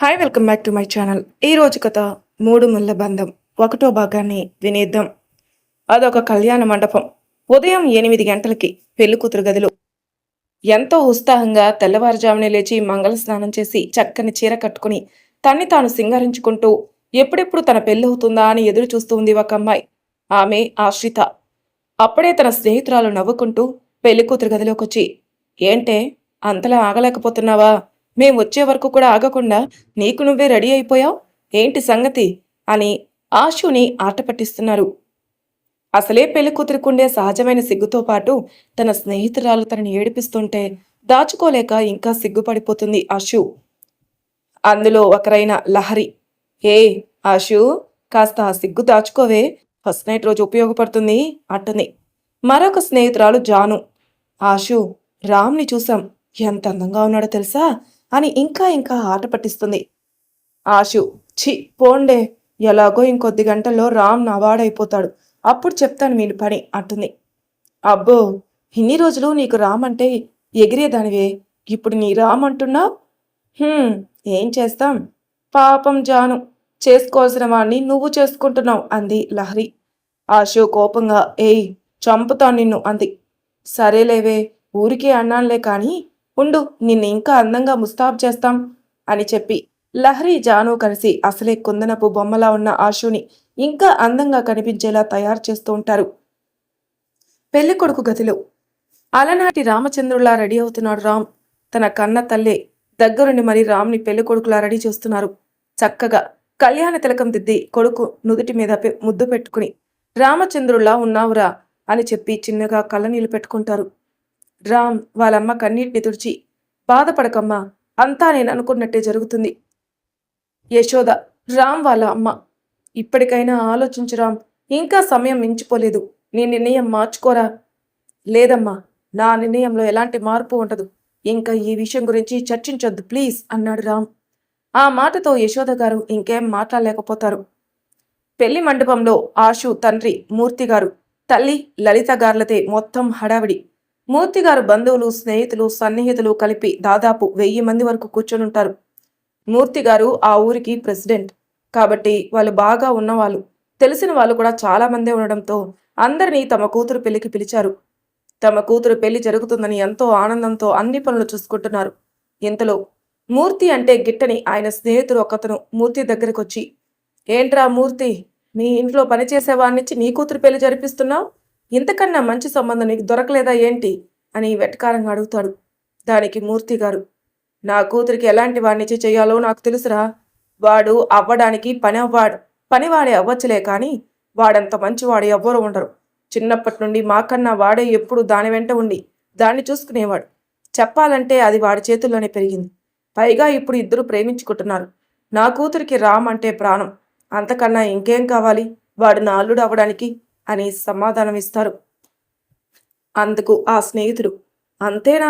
Hi welcome back to my channel. ఈ రోజు కథ మూడు ముళ్ళ బంధం ఒకటో భాగాన్ని వినేద్దాం. అదొక కళ్యాణ మండపం. ఉదయం 8 గంటలకి పెళ్లి కూతురు గదిలో ఎంతో ఉత్సాహంగా తెల్లవారుజామునే లేచి మంగళ స్నానం చేసి చక్కని చీర కట్టుకుని తన్ని తాను సింగారించుకుంటూ ఎప్పుడెప్పుడు తన పెళ్ళవుతుందా అని ఎదురు చూస్తూ ఉంది ఒక అమ్మాయి. ఆమె ఆశ్రిత. అప్పుడే తన స్నేహితురాలు నవ్వుకుంటూ పెళ్లి కూతురు గదిలోకొచ్చి, ఏంటే అంతలా ఆగలేకపోతున్నావా? మేం వచ్చే వరకు కూడా ఆగకుండా నీకు నువ్వే రెడీ అయిపోయావు, ఏంటి సంగతి అని ఆశుని ఆట పట్టిస్తున్నారు. అసలే పెళ్లి కూతురుకుండే సహజమైన సిగ్గుతో పాటు తన స్నేహితురాలు తనని ఏడిపిస్తుంటే దాచుకోలేక ఇంకా సిగ్గుపడిపోతుంది ఆశు. అందులో ఒకరైన లహరి, ఏ ఆశు, కాస్త ఆ సిగ్గు దాచుకోవే, ఫస్ట్ నైట్ రోజు ఉపయోగపడుతుంది అంటుంది. మరొక స్నేహితురాలు జాను, ఆశు, రామ్ని చూసాం, ఎంత అందంగా ఉన్నాడో తెలుసా అని ఇంకా ఇంకా ఆట పట్టిస్తుంది. ఆశు, ఛీ పోండే, ఎలాగో ఇంకొద్ది గంటల్లో రామ్ నావాడైపోతాడు, అప్పుడు చెప్తాను మీ పని అంటుంది. అబ్బో, ఇన్ని రోజులు నీకు రామ్ అంటే ఎగిరేదానివే, ఇప్పుడు నీ రామ్ అంటున్నావు. ఏం చేస్తాం, పాపం జాను, చేసుకోవాల్సిన వాణ్ణి నువ్వు చేసుకుంటున్నావు అంది లహరి. ఆశు కోపంగా, ఏయ్ చంపుతాను నిన్ను అంది. సరేలేవే, ఊరికే అన్నానులే కాని ఉండు, నిన్ను ఇంకా అందంగా ముస్తాబు చేస్తాం అని చెప్పి లహరి జాను కలిసి అసలే కుందనపు బొమ్మలా ఉన్న ఆశుని ఇంకా అందంగా కనిపించేలా తయారు చేస్తూ ఉంటారు. పెళ్లి కొడుకు గదిలో అలనాటి రామచంద్రులా రెడీ అవుతున్నాడు రామ్. తన కన్న తల్లే దగ్గరుండి మరి రామ్ని పెళ్లి కొడుకులా రెడీ చేస్తున్నారు. చక్కగా కళ్యాణ తిలకం దిద్ది కొడుకు నుదుటి మీద ముద్దు పెట్టుకుని, రామచంద్రుల్లా ఉన్నావురా అని చెప్పి చిన్నగా కళ్ళనీళ్లు పెట్టుకుంటారు. రామ్ వాళ్ళమ్మ కన్నీటిని తుడిచి, బాధపడకమ్మా, అంతా నేను అనుకున్నట్టే జరుగుతుంది. యశోద, రామ్ వాళ్ళ అమ్మ, ఇప్పటికైనా ఆలోచించు రామ్, ఇంకా సమయం మించిపోలేదు, నీ నిర్ణయం మార్చుకోరా. లేదమ్మా, నా నిర్ణయంలో ఎలాంటి మార్పు ఉండదు, ఇంకా ఈ విషయం గురించి చర్చించొద్దు ప్లీజ్ అన్నాడు రామ్. ఆ మాటతో యశోద గారు ఇంకేం మాట్లాడలేకపోతారు. పెళ్లి మండపంలో ఆశు తండ్రి మూర్తిగారు, తల్లి లలిత గార్లతే మొత్తం హడావిడి. మూర్తిగారు బంధువులు, స్నేహితులు, సన్నిహితులు కలిపి దాదాపు 1000 మంది వరకు కూర్చొనుంటారు. మూర్తిగారు ఆ ఊరికి ప్రెసిడెంట్ కాబట్టి వాళ్ళు బాగా ఉన్నవాళ్ళు, తెలిసిన వాళ్ళు కూడా చాలా మందే ఉండడంతో అందరినీ తమ కూతురు పెళ్లికి పిలిచారు. తమ కూతురు పెళ్లి జరుగుతుందని ఎంతో ఆనందంతో అన్ని పనులు చూసుకుంటున్నారు. ఇంతలో మూర్తి అంటే గిట్టని ఆయన స్నేహితుడు ఒకతను మూర్తి దగ్గరకొచ్చి, ఏంట్రా మూర్తి, నీ ఇంట్లో పనిచేసేవాడినిచ్చి నీ కూతురు పెళ్లి జరిపిస్తున్నావు, ఇంతకన్నా మంచి సంబంధం నీకు దొరకలేదా ఏంటి అని వెటకారంగా అడుగుతాడు. దానికి మూర్తి గారు, నా కూతురికి ఎలాంటి వాడినిచ్చి చెయ్యాలో నాకు తెలుసురా, వాడు అవ్వడానికి పనివాడే అవ్వచ్చులే కానీ వాడంత మంచివాడు ఎవ్వరూ ఉండరు. చిన్నప్పటి నుండి మాకన్నా వాడే ఎప్పుడు దాని వెంట ఉండి దాన్ని చూసుకునేవాడు. చెప్పాలంటే అది వాడి చేతుల్లోనే పెరిగింది. పైగా ఇప్పుడు ఇద్దరు ప్రేమించుకుంటున్నారు. నా కూతురికి రామ్ అంటే ప్రాణం, అంతకన్నా ఇంకేం కావాలి వాడు నా అల్లుడు అవ్వడానికి అని సమాధానం ఇస్తారు. అందుకు ఆ స్నేహితుడు, అంతేనా,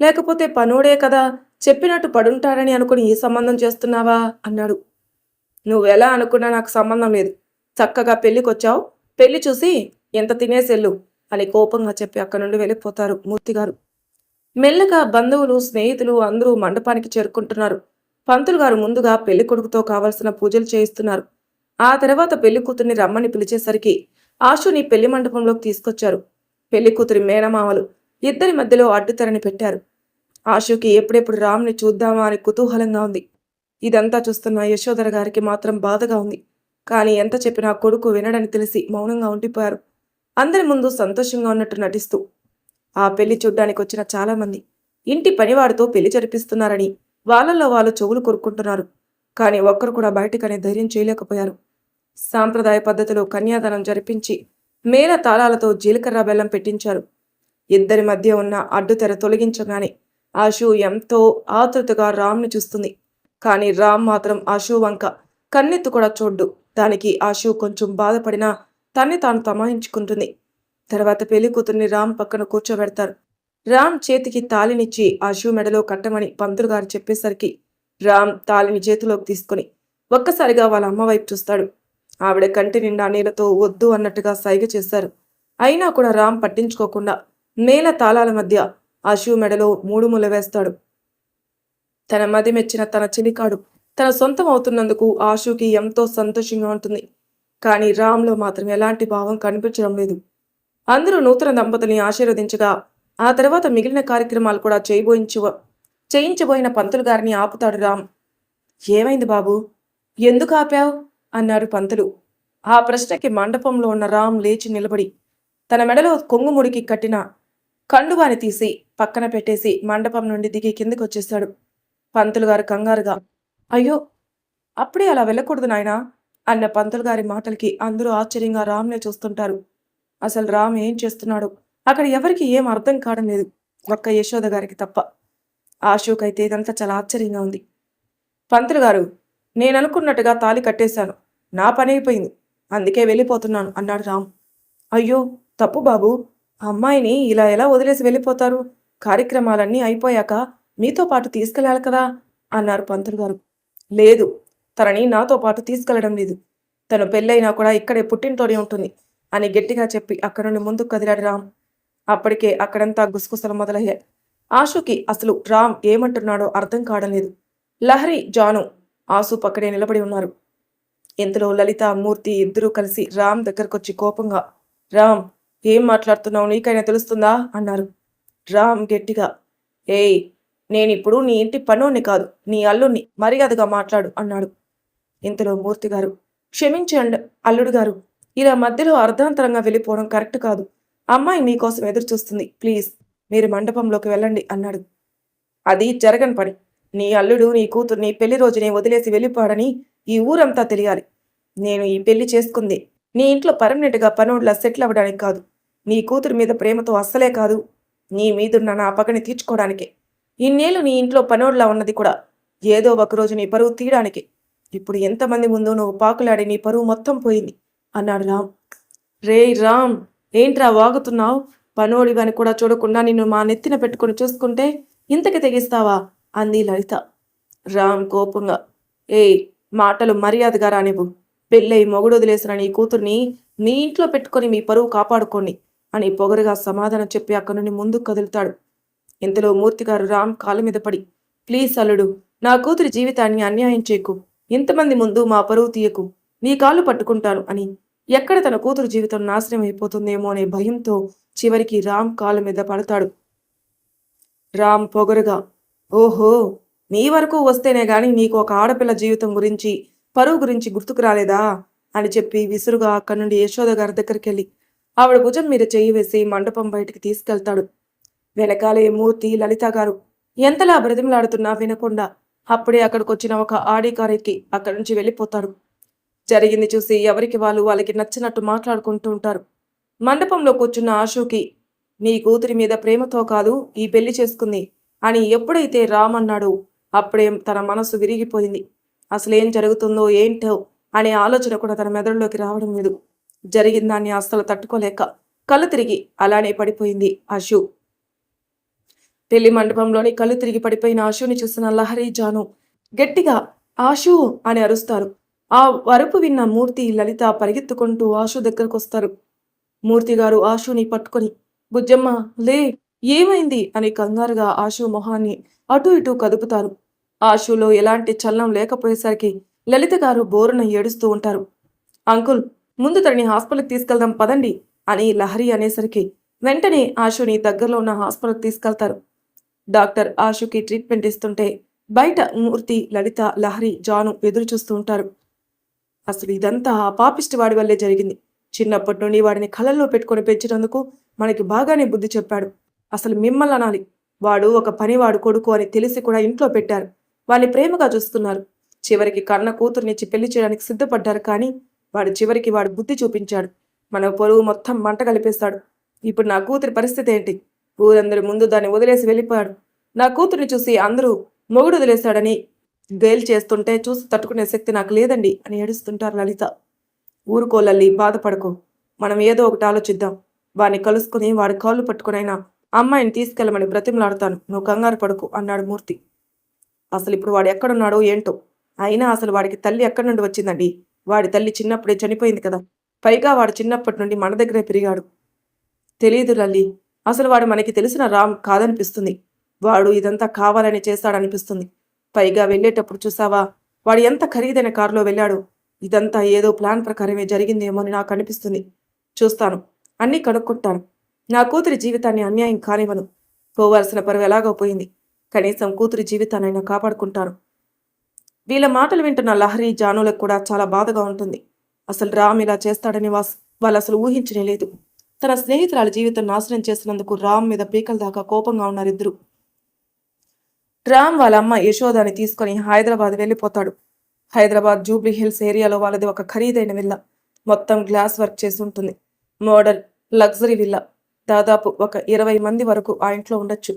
లేకపోతే పనోడే కదా, చెప్పినట్టు పడుంటాడని అనుకుని ఈ సంబంధం చేస్తున్నావా అన్నాడు. నువ్వెలా అనుకున్నా నాకు సంబంధం లేదు, చక్కగా పెళ్లికొచ్చావు, పెళ్లి చూసి ఎంత తినేసెళ్ళు అని కోపంగా చెప్పి అక్కడి నుండి వెళ్ళిపోతారు మూర్తిగారు. మెల్లగా బంధువులు, స్నేహితులు అందరూ మండపానికి చేరుకుంటున్నారు. పంతులు గారు ముందుగా పెళ్లి కొడుకుతో కావలసిన పూజలు చేయిస్తున్నారు. ఆ తర్వాత పెళ్లి కూతుర్ని రమ్మని పిలిచేసరికి ఆశుని పెళ్లి మండపంలోకి తీసుకొచ్చారు. పెళ్లి కూతురి మేనమామలు ఇద్దరి మధ్యలో అడ్డుతెరని పెట్టారు. ఆశుకి ఎప్పుడెప్పుడు రామ్ని చూద్దామా అని కుతూహలంగా ఉంది. ఇదంతా చూస్తున్న యశోధర గారికి మాత్రం బాధగా ఉంది. కానీ ఎంత చెప్పినా కొడుకు వినడని తెలిసి మౌనంగా ఉండిపోయారు. అందరి ముందు సంతోషంగా ఉన్నట్టు నటిస్తూ. ఆ పెళ్లి చూడ్డానికి వచ్చిన చాలామంది ఇంటి పనివాడితో పెళ్లి జరిపిస్తున్నారని వాళ్ళల్లో వాళ్ళు చెవులు కొరుక్కుంటున్నారు. కానీ ఒక్కరు కూడా బయటకనే ధైర్యం చేయలేకపోయారు. సాంప్రదాయ పద్ధతిలో కన్యాదానం జరిపించి మేళ తాళాలతో జీలకర్ర బెల్లం పెట్టించారు. ఇద్దరి మధ్య ఉన్న అడ్డుతెర తొలగించగానే ఆశు ఎంతో ఆతృతగా రామ్ని చూస్తుంది. కానీ రామ్ మాత్రం ఆశు వంక కన్నెత్తు కూడా చూడ్డు. దానికి ఆశు కొంచెం బాధపడినా తన్ని తాను తమాయించుకుంటుంది. తర్వాత పెళ్లి కూతుర్ని రామ్ పక్కన కూర్చోబెడతారు. రామ్ చేతికి తాళినిచ్చి ఆశు మెడలో కట్టమని పంతులు గారు చెప్పేసరికి రామ్ తాళిని చేతిలోకి తీసుకుని ఒక్కసారిగా వాళ్ళ అమ్మ వైపు చూస్తాడు. ఆవిడ కంటి నిండా నీళ్లతో వద్దు అన్నట్టుగా సైగ చేశారు. అయినా కూడా రామ్ పట్టించుకోకుండా మేళ తాళాల మధ్య ఆశు మెడలో 3 ముళ్ళు వేస్తాడు. తన మది మెచ్చిన తన చిలికాడు తన సొంతం అవుతున్నందుకు ఆశుకి ఎంతో సంతోషంగా ఉంటుంది. కానీ రామ్లో మాత్రం ఎలాంటి భావం కనిపించడం లేదు. అందరూ నూతన దంపతుల్ని ఆశీర్వదించగా ఆ తర్వాత మిగిలిన కార్యక్రమాలు కూడా చేయించబోయిన పంతులు గారిని ఆపుతాడు రామ్. ఏమైంది బాబు, ఎందుకు ఆపావు అన్నాడు పంతులు. ఆ ప్రశ్నకి మండపంలో ఉన్న రామ్ లేచి నిలబడి తన మెడలో కొంగుముడికి కట్టిన కండువాని తీసి పక్కన పెట్టేసి మండపం నుండి దిగి కిందకి వచ్చేశాడు. పంతులు గారు కంగారుగా, అయ్యో, అప్పుడే అలా వెళ్ళకూడదు నాయనా అన్న పంతులు గారి మాటలకి అందరూ ఆశ్చర్యంగా రామ్నే చూస్తుంటారు. అసలు రామ్ ఏం చేస్తున్నాడు అక్కడ ఎవరికి ఏం అర్థం కావడం లేదు, ఒక్క యశోద గారికి తప్ప. ఆశుకైతే ఇదంతా చాలా ఆశ్చర్యంగా ఉంది. పంతులు గారు, నేననుకున్నట్టుగా తాళి కట్టేశాను, నా పని అయిపోయింది, అందుకే వెళ్ళిపోతున్నాను అన్నాడు రామ్. అయ్యో తప్పు బాబు, అమ్మాయిని ఇలా ఎలా వదిలేసి వెళ్ళిపోతారు? కార్యక్రమాలన్నీ అయిపోయాక మీతో పాటు తీసుకెళ్ళాలి కదా అన్నారు పంతులు గారు. లేదు, తనని నాతో పాటు తీసుకెళ్లడం లేదు, తను పెళ్ళైనా కూడా ఇక్కడే పుట్టింటోనే ఉంటుంది అని గట్టిగా చెప్పి అక్కడి నుండి ముందుకు కదిలాడు రామ్. అప్పటికే అక్కడంతా గుసగుసలు మొదలయ్యాయి. ఆశుకి అసలు రామ్ ఏమంటున్నాడో అర్థం కావడం లేదు. లహరి, జాను ఆసు పక్కనే నిలబడి ఉన్నారు. ఇంతలో లలిత, మూర్తి ఇద్దరూ కలిసి రామ్ దగ్గరకొచ్చి కోపంగా, రామ్, ఏం మాట్లాడుతున్నావు, నీకైనా తెలుస్తుందా అన్నారు. రామ్ గట్టిగా, ఏయ్, నేనిప్పుడు నీ ఇంటి పనోణ్ణి కాదు, నీ అల్లుణ్ణి, మర్యాదగా మాట్లాడు అన్నాడు. ఇంతలో మూర్తి గారు, క్షమించండి అల్లుడు గారు, ఇలా మధ్యలో అర్ధాంతరంగా వెళ్ళిపోవడం కరెక్ట్ కాదు, అమ్మాయి మీకోసం ఎదురు చూస్తుంది, ప్లీజ్ మీరు మండపంలోకి వెళ్ళండి అన్నాడు. అది జరగని పని, నీ అల్లుడు నీ కూతుర్ని పెళ్లి రోజునే వదిలేసి వెళ్ళిపోయాడని ఈ ఊరంతా తెలియాలి. నేను ఈ పెళ్లి చేసుకుంది నీ ఇంట్లో పర్మనెంట్గా పనోడ్లా సెటిల్ అవ్వడానికి కాదు, నీ కూతురు మీద ప్రేమతో అస్సలే కాదు, నీ మీదున్న నా పగని తీర్చుకోవడానికే. ఇన్నేళ్ళు నీ ఇంట్లో పనోడ్లా ఉన్నది కూడా ఏదో ఒకరోజు నీ పరువు తీయడానికి. ఇప్పుడు ఎంతమంది ముందు నువ్వు పాకులాడి నీ పరువు మొత్తం పోయింది అన్నాడు రామ్. రే రామ్, ఏంట్రా వాగుతున్నావు? పనోడివని కూడా చూడకుండా నిన్ను మా నెత్తిన పెట్టుకుని చూసుకుంటే ఇంతకి తెగిస్తావా అంది లలిత. రామ్ కోపంగా, ఏయ్, మాటలు మర్యాదగా రానివ్వు, పెళ్ళై మొగుడు వదిలేసిన నీ కూతుర్ని మీ ఇంట్లో పెట్టుకొని మీ పరువు కాపాడుకోండి అని పొగరుగా సమాధానం చెప్పి అక్కడి నుండి ముందుకు కదులుతాడు. ఇంతలో మూర్తిగారు రామ్ కాళ్ళ మీద పడి, ప్లీజ్ అల్లుడు, నా కూతురి జీవితాన్ని అన్యాయం చేయకు, ఇంతమంది ముందు మా పరువు తీయకు, నీ కాళ్ళు పట్టుకుంటాను అని ఎక్కడ తన కూతురు జీవితం నాశనం అయిపోతుందేమో అనే భయంతో చివరికి రామ్ కాళ్ళ మీద పడతాడు. రామ్ పొగరుగా, ఓహో, నీ వరకు వస్తేనే గాని నీకు ఒక ఆడపిల్ల జీవితం గురించి, పరువు గురించి గుర్తుకు రాలేదా అని చెప్పి విసురుగా అక్కడి నుండి యశోద గారి దగ్గరికి వెళ్ళి ఆవిడ భుజం మీద చెయ్యి వేసి మండపం బయటికి తీసుకెళ్తాడు. వెనకాలే మూర్తి, లలిత గారు ఎంతలా బ్రతిమలాడుతున్నా వినకుండా అప్పుడే అక్కడికొచ్చిన ఒక ఆడి కారు ఎక్కి అక్కడి నుంచి వెళ్ళిపోతాడు. జరిగింది చూసి ఎవరికి వాళ్ళకి నచ్చినట్టు మాట్లాడుకుంటూ ఉంటారు. మండపంలో కూర్చున్న ఆశుకి, నీ కూతురి మీద ప్రేమతో కాదు ఈ పెళ్లి చేసుకుంది అని ఎప్పుడైతే రామ్ అన్నాడో అప్పుడే తన మనసు విరిగిపోయింది. అసలేం జరుగుతుందో ఏంటో అనే ఆలోచన కూడా తన మెదడులోకి రావడం లేదు. జరిగిన దాన్ని అస్సలు తట్టుకోలేక కళ్ళు తిరిగి అలానే పడిపోయింది ఆశు. పెళ్లి మండపంలోని కళ్ళు తిరిగి పడిపోయిన ఆశుని చూసిన లహరి, జాను గట్టిగా ఆశు అని అరుస్తారు. ఆ అరుపు విన్న మూర్తి, లలిత పరిగెత్తుకుంటూ ఆశు దగ్గరకు వస్తారు. మూర్తి గారు ఆశుని పట్టుకొని, బుజ్జమ్మ లే, ఏమైంది అని కంగారుగా ఆశు మొహాన్ని అటు ఇటు కదుపుతారు. ఆశులో ఎలాంటి చలనం లేకపోయేసరికి లలిత గారు బోరున ఏడుస్తూ ఉంటారు. అంకుల్, ముందు తనని హాస్పిటల్కి తీసుకెళ్దాం పదండి అని లహరి అనేసరికి వెంటనే ఆశుని దగ్గరలో ఉన్న హాస్పిటల్కి తీసుకెళ్తారు. డాక్టర్ ఆశుకి ట్రీట్మెంట్ ఇస్తుంటే బయట మూర్తి, లలిత, లహరి, జాను ఎదురు చూస్తూ ఉంటారు. అసలు ఇదంతా ఆ పాపిష్టి వాడి వల్లే జరిగింది. చిన్నప్పటి నుండి వాడిని కళ్ళల్లో పెట్టుకొని పెంచినందుకు మనకి బాగానే బుద్ధి చెప్పాడు. అసలు మిమ్మల్ని అనాలి, వాడు ఒక పనివాడు కొడుకు అని తెలిసి కూడా ఇంట్లో పెట్టారు. వాడిని ప్రేమగా చూస్తున్నారు. చివరికి కన్న కూతుర్నిచ్చి పెళ్లి చేయడానికి సిద్ధపడ్డారు. కానీ వాడు బుద్ధి చూపించాడు. మన పొరుగు మొత్తం మంట కలిపేస్తాడు. ఇప్పుడు నా కూతురి పరిస్థితి ఏంటి? ఊరందరి ముందు దాన్ని వదిలేసి వెళ్ళిపోయాడు. నా కూతుర్ని చూసి అందరూ మొగుడు వదిలేశాడని గేల్ చేస్తుంటే చూసి తట్టుకునే శక్తి నాకు లేదండి అని ఏడుస్తుంటారు లలిత. ఊరుకో లల్లి, బాధపడకు, మనం ఏదో ఒకటి ఆలోచిద్దాం. వాడిని కలుసుకుని వాడి కాళ్ళు పట్టుకునైనా అమ్మాయిని తీసుకెళ్ళమని బ్రతిమలాడతాను, నువ్వు కంగారు పడుకు అన్నాడు మూర్తి. అసలు ఇప్పుడు వాడు ఎక్కడున్నాడో ఏంటో, అయినా అసలు వాడికి తల్లి ఎక్కడి నుండి వచ్చిందండి? వాడి తల్లి చిన్నప్పుడే చనిపోయింది కదా, పైగా వాడు చిన్నప్పటి నుండి మన దగ్గరే పెరిగాడు. తెలియదు లల్లి, అసలు వాడు మనకి తెలిసిన రామ్ కాదనిపిస్తుంది. వాడు ఇదంతా కావాలని చేస్తాడనిపిస్తుంది. పైగా వెళ్ళేటప్పుడు చూసావా, వాడు ఎంత ఖరీదైన కారులో వెళ్ళాడు. ఇదంతా ఏదో ప్లాన్ ప్రకారమే జరిగిందేమో అని నాకు అనిపిస్తుంది. చూస్తాను, అన్నీ కనుక్కుంటాను. నా కూతురి జీవితాన్ని అన్యాయం కానివ్వను. పోవాల్సిన పరువు ఎలాగో పోయింది. కనీసం కూతురి జీవితాన్నైనా కాపాడుకుంటాను. వీళ్ళ మాటలు వింటున్న లహరి, జానులకు కూడా చాలా బాధగా ఉంటుంది. అసలు రామ్ ఇలా చేస్తాడని వాళ్ళు అసలు ఊహించనే లేదు. తన స్నేహితురాలి జీవితం నాశనం చేసినందుకు రామ్ మీద పీకల దాకా కోపంగా ఉన్నారు ఇద్దరు. రామ్ వాళ్ళ అమ్మ యశోదాని తీసుకొని హైదరాబాద్ వెళ్ళిపోతాడు. హైదరాబాద్ జూబ్లీ హిల్స్ ఏరియాలో వాళ్ళది ఒక ఖరీదైన విల్లా. మొత్తం గ్లాస్ వర్క్ చేసి ఉంటుంది. Model luxury villa. దాదాపు ఒక 20 మంది వరకు ఆ ఇంట్లో ఉండొచ్చు.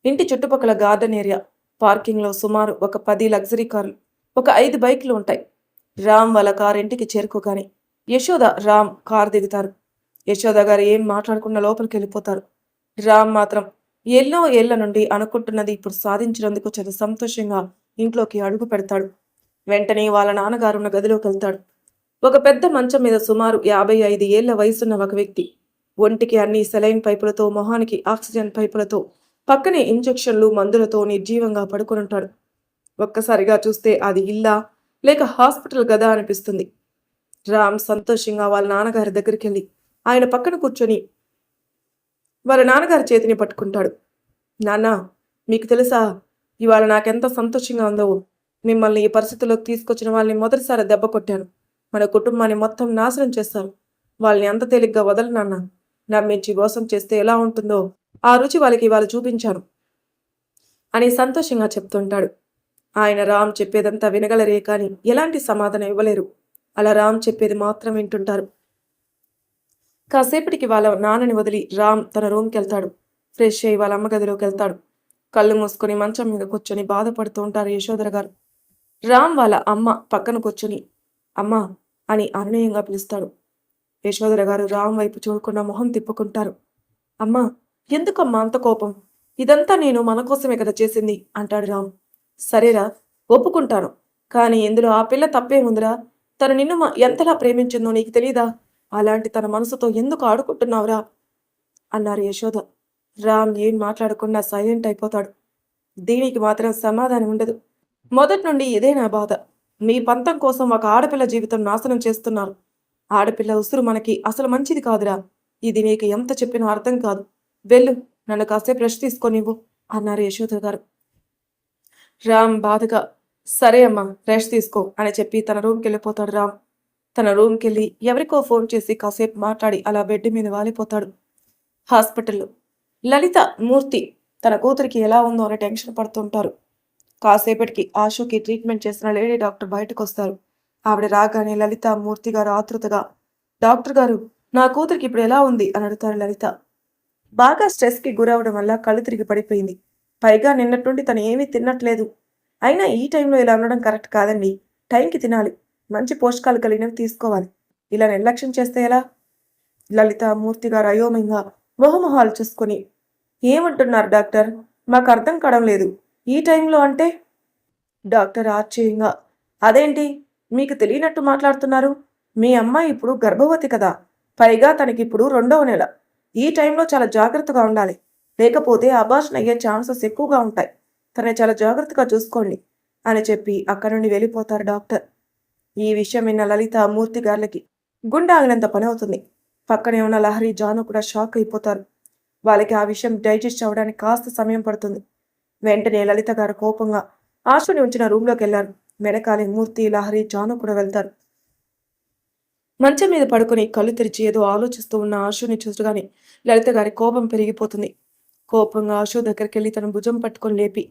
ఇంటి చుట్టుపక్కల గార్డెన్ ఏరియా, పార్కింగ్లో సుమారు ఒక 10 లగ్జరీ కార్లు, ఒక 5 బైకులు ఉంటాయి. రామ్ వాళ్ళ కారు ఇంటికి చేరుకోగానే యశోద, రామ్ కారు దిగుతారు. యశోద గారు ఏం మాట్లాడకుండా లోపలికి వెళ్ళిపోతారు. రామ్ మాత్రం ఎన్నో ఏళ్ల నుండి అనుకుంటున్నది ఇప్పుడు సాధించినందుకు చాలా సంతోషంగా ఇంట్లోకి అడుగు పెడతాడు. వెంటనే వాళ్ళ నాన్నగారు ఉన్న గదిలోకి వెళ్తాడు. ఒక పెద్ద మంచం మీద సుమారు 55 ఏళ్ల వయసున్న ఒక వ్యక్తి, ఒంటికి అన్ని సెలైన్ పైపులతో, మొహానికి ఆక్సిజన్ పైపులతో, పక్కనే ఇంజెక్షన్లు మందులతో నిర్జీవంగా పడుకొనుంటాడు. ఒక్కసారిగా చూస్తే అది ఇల్లా లేక హాస్పిటల్ గదా అనిపిస్తుంది. రామ్ సంతోషంగా వాళ్ళ నాన్నగారి దగ్గరికి వెళ్ళి ఆయన పక్కన కూర్చొని వాళ్ళ నాన్నగారి చేతిని పట్టుకుంటాడు. నాన్న, మీకు తెలుసా ఇవాళ నాకెంత సంతోషంగా ఉందో. మిమ్మల్ని ఈ పరిస్థితుల్లోకి తీసుకొచ్చిన వాళ్ళని మొదటిసారి దెబ్బ కొట్టాను. మన కుటుంబాన్ని మొత్తం నాశనం చేస్తాను. వాళ్ళని అంత తేలిగ్గా వదలను నాన్న. నమ్మించి మోసం చేస్తే ఎలా ఉంటుందో ఆ రుచి వాళ్ళకి ఇవాళ చూపించాను అని సంతోషంగా చెప్తుంటాడు. ఆయన రామ్ చెప్పేదంతా వినగలరే కానీ ఎలాంటి సమాధానం ఇవ్వలేరు. అలా రామ్ చెప్పేది మాత్రం వింటుంటారు. కాసేపటికి వాళ్ళ నాన్నని వదిలి రామ్ తన రూమ్కి వెళ్తాడు. ఫ్రెష్ అయ్యి వాళ్ళ అమ్మ గదిలోకి వెళ్తాడు. కళ్ళు మూసుకొని మంచం మీద కూర్చొని బాధపడుతూ ఉంటారు యశోధర గారు. రామ్ వాళ్ళ అమ్మ పక్కన కూర్చొని అమ్మా అని అనునయంగా పిలుస్తాడు. యశోధర గారు రామ్ వైపు చూడకుండా మొహం తిప్పుకుంటారు. అమ్మా, ఎందుకమ్మా అంత కోపం? ఇదంతా నేను మన కోసమే కదా చేసింది అంటాడు రామ్. సరేరా, ఒప్పుకుంటాను. కానీ ఇందులో ఆ పిల్ల తప్పేముందిరా? తను నిన్ను ఎంతలా ప్రేమించిందో నీకు తెలీదా? అలాంటి తన మనసుతో ఎందుకు ఆడుకుంటున్నావురా అన్నారు యశోద. రామ్ ఏం మాట్లాడకుండా సైలెంట్ అయిపోతాడు. దీనికి మాత్రం సమాధానం ఉండదు. మొదటి నుండి ఇదే నా బాధ. మీ పంతం కోసం ఒక ఆడపిల్ల జీవితం నాశనం చేస్తున్నారు. ఆడపిల్ల ఉసురు మనకి అసలు మంచిది కాదురా. ఇది నీకు ఎంత చెప్పినా అర్థం కాదు. వెళ్ళు, నన్ను కాసేపు రెస్ట్ తీసుకోనివ్వు అన్నారు యశోద గారు. రామ్ బాధగా సరే అమ్మా, రెస్ట్ తీసుకో అని చెప్పి తన రూమ్కి వెళ్ళిపోతాడు. రామ్ తన రూమ్కి వెళ్ళి ఎవరికో ఫోన్ చేసి కాసేపు మాట్లాడి అలా బెడ్ మీద వాలిపోతాడు. హాస్పిటల్లో లలిత, మూర్తి తన కూతురికి ఎలా ఉందో అని టెన్షన్ పడుతుంటారు. కాసేపటికి ఆశుకి ట్రీట్మెంట్ చేసిన లేడీ డాక్టర్ బయటకు వస్తారు. ఆవిడ రాగానే లలిత, మూర్తి గారు ఆతృతగా డాక్టర్ గారు, నా కూతురికి ఇప్పుడు ఎలా ఉంది అని అడుగుతారు. లలిత బాగా స్ట్రెస్కి గురవడం వల్ల కళ్ళు తిరిగి పడిపోయింది. పైగా నిన్నట్టుండి తను ఏమీ తిన్నట్లేదు. అయినా ఈ టైంలో ఇలా ఉండడం కరెక్ట్ కాదండి. టైంకి తినాలి, మంచి పోషకాలు కలిగినవి తీసుకోవాలి. ఇలా నిర్లక్ష్యం చేస్తే ఎలా? లలిత, మూర్తి గారు అయోమయంగా మొహమొహాలు చూసుకొని ఏమంటున్నారు డాక్టర్? మాకు అర్థం కావడం లేదు. ఈ టైంలో అంటే? డాక్టర్ ఆశ్చర్యంగా అదేంటి మీకు తెలియనట్టు మాట్లాడుతున్నారు? మీ అమ్మాయి ఇప్పుడు గర్భవతి కదా. పైగా తనకిప్పుడు 2వ నెల. ఈ టైంలో చాలా జాగ్రత్తగా ఉండాలి. లేకపోతే అబార్షన్ అయ్యే ఛాన్సెస్ ఎక్కువగా ఉంటాయి. తనని చాలా జాగ్రత్తగా చూసుకోండి అని చెప్పి అక్కడి నుండి వెళ్ళిపోతారు డాక్టర్. ఈ విషయం విన్న లలిత, మూర్తి గార్లకి గుండె ఆగినంత పని అవుతుంది. పక్కనే ఉన్న లహరి, జాను కూడా షాక్ అయిపోతారు. వాళ్ళకి ఆ విషయం డైజెస్ట్ అవ్వడానికి కాస్త సమయం పడుతుంది. వెంటనే లలిత గారు కోపంగా ఆశుని ఉంచిన రూమ్లోకి వెళ్లారు. వెనకాలే మూర్తి, లహరి, జాను కూడా వెళ్తారు. మంచం మీద పడుకుని కళ్ళు తెరిచి ఏదో ఆలోచిస్తూ ఉన్న ఆశుని చూడగానే లలిత గారి కోపం పెరిగిపోతుంది. కోపంగా ఆశు దగ్గరికి వెళ్ళి తన భుజం పట్టుకొని లేపి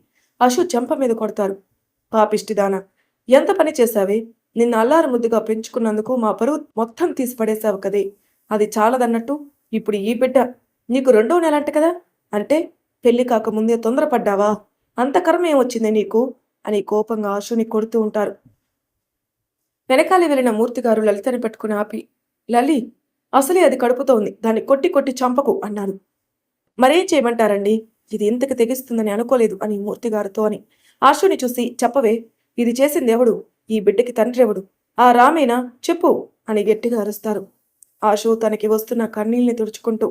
ఆశు చెంప మీద కొడతారు. పాపిష్టిదానా, ఎంత పని చేశావే? నిన్ను అల్లారు ముద్దుగా పెంచుకున్నందుకు మా పరువు మొత్తం తీసి పడేశావు కదే. అది చాలదన్నట్టు ఇప్పుడు ఈ బిడ్డ నీకు 2వ నెల అంట కదా. అంటే పెళ్లి కాకముందే తొందరపడ్డావా? అంత కర్మ ఏమొచ్చింది నీకు అని కోపంగా ఆశుని కొడుతూ ఉంటారు. వెనకాలి వెళ్ళిన మూర్తిగారు లలితని పట్టుకుని ఆపి, లలి, అసలే అది కడుపుతో ఉంది, దాన్ని కొట్టి కొట్టి చంపకు అన్నాను. మరేం చేయమంటారండి? ఇది ఇంతకు తెగిస్తుందని అనుకోలేదు అని మూర్తిగారితో అని ఆశుని చూసి, చెప్పవే, ఇది చేసింది ఎవడు? ఈ బిడ్డకి తండ్రి ఎవడు? ఆ రామేనా? చెప్పు అని గట్టిగా అరుస్తారు. ఆశు తనకి వస్తున్న కన్నీల్ని తుడుచుకుంటూ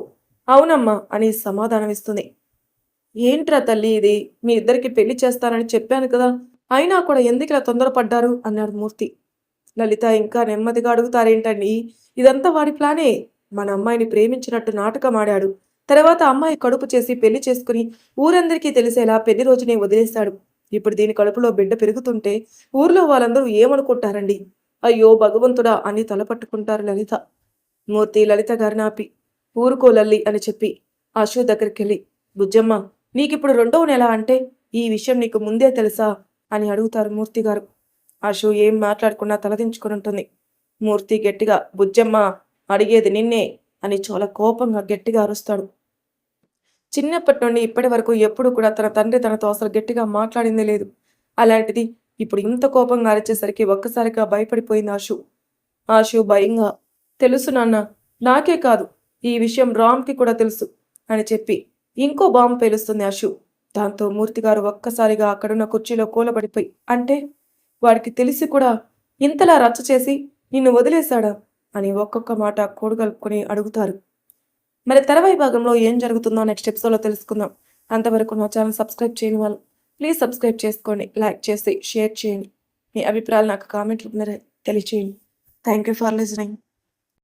అవునమ్మా అని సమాధానమిస్తుంది. ఏంట్రా తల్లి ఇది? మీ ఇద్దరికి పెళ్లి చేస్తానని చెప్పాను కదా, అయినా కూడా ఎందుకు ఇలా తొందరపడ్డారు అన్నాడు మూర్తి. లలిత ఇంకా నెమ్మదిగా అడుగుతారేంటండి? ఇదంతా వాడి ప్లానే. మన అమ్మాయిని ప్రేమించినట్టు నాటకం ఆడాడు. తర్వాత అమ్మాయి కడుపు చేసి పెళ్లి చేసుకుని ఊరందరికీ తెలిసేలా పెళ్లి రోజునే వదిలేశాడు. ఇప్పుడు దీని కడుపులో బిడ్డ పెరుగుతుంటే ఊర్లో వాళ్ళందరూ ఏమనుకుంటారండి? అయ్యో భగవంతుడా అని తలపట్టుకుంటారు లలిత. మూర్తి లలిత గారిని ఆపి, ఊరుకో లల్లి అని చెప్పి అశు దగ్గరికెళ్ళి, బుజ్జమ్మ, నీకిప్పుడు 2వ నెల అంటే ఈ విషయం నీకు ముందే తెలుసా అని అడుగుతారు మూర్తి గారు. అశు ఏం మాట్లాడకుండా తలదించుకుని ఉంటుంది. మూర్తి గట్టిగా, బుజ్జమ్మ, అడిగేది నిన్నే అని చాలా కోపంగా గట్టిగా అరుస్తాడు. చిన్నప్పటి నుండి ఇప్పటి వరకు ఎప్పుడు కూడా తన తండ్రి తనతో అసలు గట్టిగా మాట్లాడిందే లేదు. అలాంటిది ఇప్పుడు ఇంత కోపంగా అరిచేసరికి ఒక్కసారిగా భయపడిపోయింది ఆశు. ఆశు భయంగా, తెలుసు నాన్న, నాకే కాదు, ఈ విషయం రామ్కి కూడా తెలుసు అని చెప్పి ఇంకో బాంబు పేలుస్తుంది ఆశు. దాంతో మూర్తిగారు ఒక్కసారిగా అక్కడున్న కుర్చీలో కూలబడిపోయి, అంటే వాడికి తెలిసి కూడా ఇంతలా రచ్చ చేసి నిన్ను వదిలేశాడా అని ఒక్కొక్క మాట కూడగలుపుకొని అడుగుతారు. మరి తర్వాయి భాగంలో ఏం జరుగుతుందో నెక్స్ట్ ఎపిసోడ్లో తెలుసుకుందాం. అంతవరకు నా ఛానల్ సబ్స్క్రైబ్ చేయని వాళ్ళు ప్లీజ్ సబ్స్క్రైబ్ చేసుకోండి, లైక్ చేసి షేర్ చేయండి. మీ అభిప్రాయాలు నాకు కామెంట్ రూపంలో తెలియచేయండి. Thank you for listening.